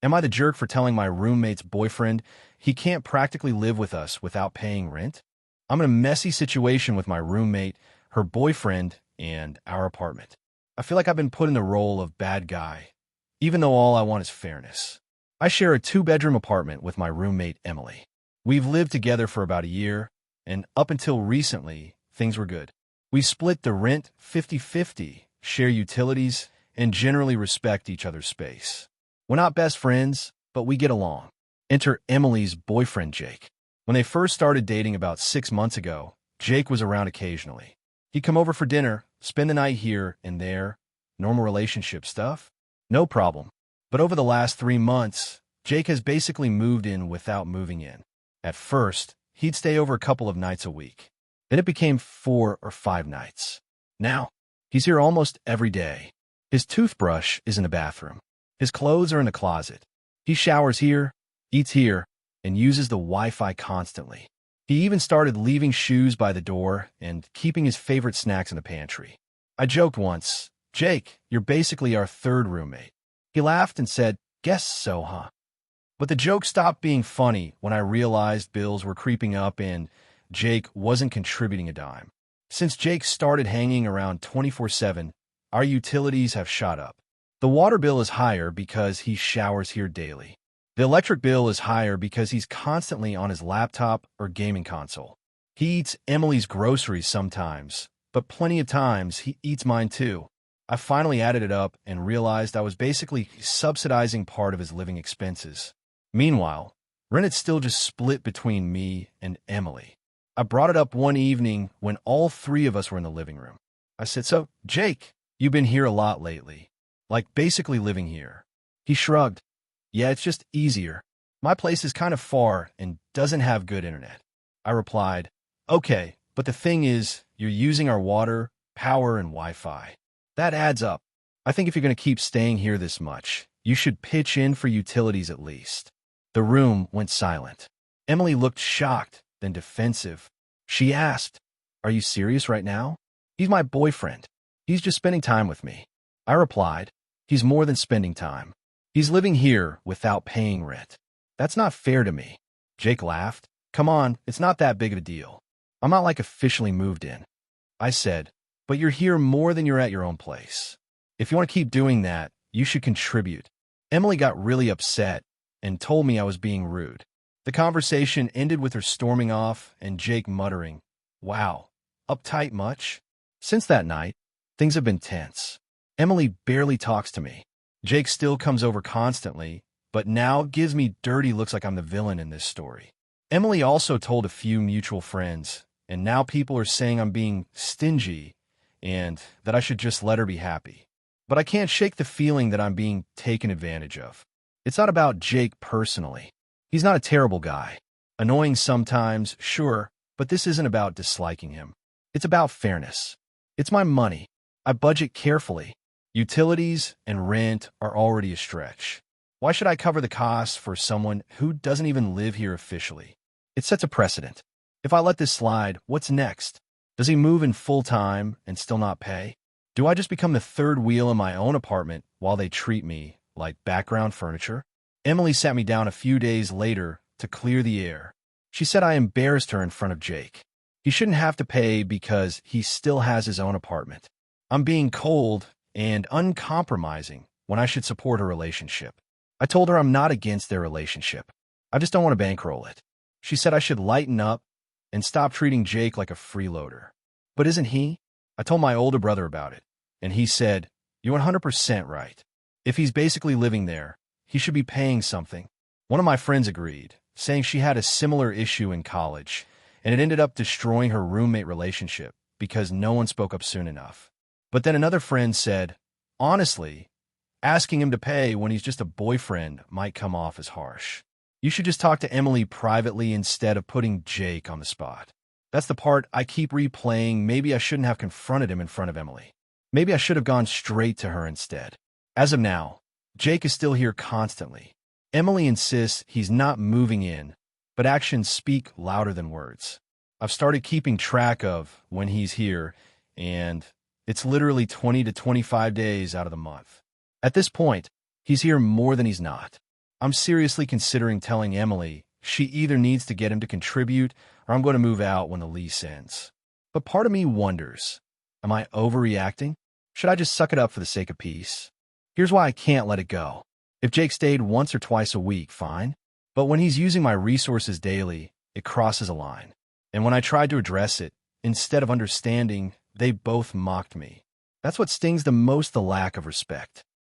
Am I the jerk for telling my roommate's boyfriend he can't practically live with us without paying rent? I'm in a messy situation with my roommate, her boyfriend, and our apartment. I feel like I've been put in the role of bad guy, even though all I want is fairness. I share a two-bedroom apartment with my roommate, Emily. We've lived together for about a year, and up until recently, things were good. We split the rent 50-50, share utilities, and generally respect each other's space. We're not best friends, but we get along. Enter Emily's boyfriend, Jake. When they first started dating about 6 months ago, Jake was around occasionally. He'd come over for dinner, spend the night here and there, normal relationship stuff, no problem. But over the last 3 months, Jake has basically moved in without moving in. At first, he'd stay over a couple of nights a week. Then it became 4 or 5 nights. Now, he's here almost every day. His toothbrush is in the bathroom. His clothes are in the closet. He showers here, eats here, and uses the Wi-Fi constantly. He even started leaving shoes by the door and keeping his favorite snacks in the pantry. I joked once, "Jake, you're basically our third roommate." He laughed and said, "Guess so, huh?" But the joke stopped being funny when I realized bills were creeping up and Jake wasn't contributing a dime. Since Jake started hanging around 24/7, our utilities have shot up. The water bill is higher because he showers here daily. The electric bill is higher because he's constantly on his laptop or gaming console. He eats Emily's groceries sometimes, but plenty of times he eats mine too. I finally added it up and realized I was basically subsidizing part of his living expenses. Meanwhile, rent is still just split between me and Emily. I brought it up one evening when all 3 of us were in the living room. I said, "So, Jake, you've been here a lot lately. Like basically living here." He shrugged. "Yeah, it's just easier. My place is kind of far and doesn't have good internet." I replied, "Okay, but the thing is, you're using our water, power, and Wi-Fi. That adds up. I think if you're going to keep staying here this much, you should pitch in for utilities at least." The room went silent. Emily looked shocked, then defensive. She asked, "Are you serious right now?" "He's my boyfriend. He's just spending time with me." I replied, "He's more than spending time. He's living here without paying rent. That's not fair to me." Jake laughed. "Come on, it's not that big of a deal. I'm not like officially moved in." I said, "But you're here more than you're at your own place. If you want to keep doing that, you should contribute." Emily got really upset and told me I was being rude. The conversation ended with her storming off and Jake muttering, "Wow, uptight much?" Since that night, things have been tense. Emily barely talks to me. Jake still comes over constantly, but now gives me dirty looks like I'm the villain in this story. Emily also told a few mutual friends, and now people are saying I'm being stingy and that I should just let her be happy. But I can't shake the feeling that I'm being taken advantage of. It's not about Jake personally. He's not a terrible guy. Annoying sometimes, sure, but this isn't about disliking him. It's about fairness. It's my money. I budget carefully. Utilities and rent are already a stretch. Why should I cover the costs for someone who doesn't even live here officially? It sets a precedent. If I let this slide, what's next? Does he move in full-time and still not pay? Do I just become the third wheel in my own apartment while they treat me like background furniture? Emily sat me down a few days later to clear the air. She said I embarrassed her in front of Jake. He shouldn't have to pay because he still has his own apartment. I'm being cold and uncompromising when I should support a relationship. I told her I'm not against their relationship. I just don't want to bankroll it. She said I should lighten up and stop treating Jake like a freeloader. But isn't he? I told my older brother about it, and he said, "You're 100% right. If he's basically living there, he should be paying something." One of my friends agreed, saying she had a similar issue in college, and it ended up destroying her roommate relationship because no one spoke up soon enough. But then another friend said, "Honestly, asking him to pay when he's just a boyfriend might come off as harsh. You should just talk to Emily privately instead of putting Jake on the spot." That's the part I keep replaying. Maybe I shouldn't have confronted him in front of Emily. Maybe I should have gone straight to her instead. As of now, Jake is still here constantly. Emily insists he's not moving in, but actions speak louder than words. I've started keeping track of when he's here, and it's literally 20 to 25 days out of the month. At this point, he's here more than he's not. I'm seriously considering telling Emily she either needs to get him to contribute or I'm going to move out when the lease ends. But part of me wonders, am I overreacting? Should I just suck it up for the sake of peace? Here's why I can't let it go. If Jake stayed once or twice a week, fine. But when he's using my resources daily, it crosses a line. And when I tried to address it, instead of understanding, they both mocked me. That's what stings the most, the lack of respect.